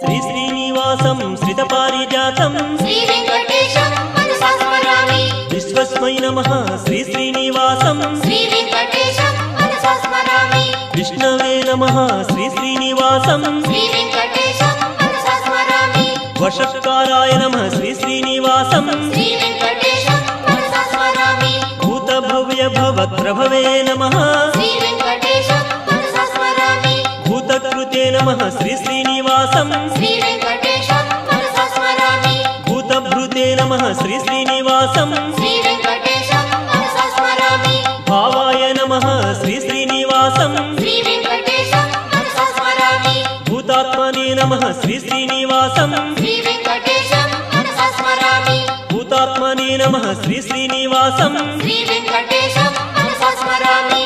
श्री श्रीनिवासं श्रितपारिजातं श्री वेंकटेशं मनसा स्मरामि। विश्वस्मै नमः श्री श्रीनिवासं श्री वेंकटेशं मनसा स्मरामि। विष्णवे नमः श्री श्रीनिवासं श्री वेंकटेशं मनसा स्मरामि। वषट्काराय नमः श्री श्रीनिवासं श्री वेंकटेशं मनसा स्मरामि। भूतभव्य भवत्प्रभवे नमः श्री वेंकटेशं मनसा स्मरामि। भूतकृते नमः श्री श्रीनिवासं श्री वेंकटेशं मनसा स्मरामि। भूतभृते नमः श्री श्रीनिवासं श्री वेंकटेशं मनसा स्मरामि। भावाय नमः श्री श्रीनिवासं श्री वेंकटेशं मनसा स्मरामि। भूतात्मने नमः श्री श्रीनिवासं श्री वेंकटेशं मनसा स्मरामि। भूतात्मने नमः श्री श्रीनिवासं श्री वेंकटेशं मनसा स्मरामि।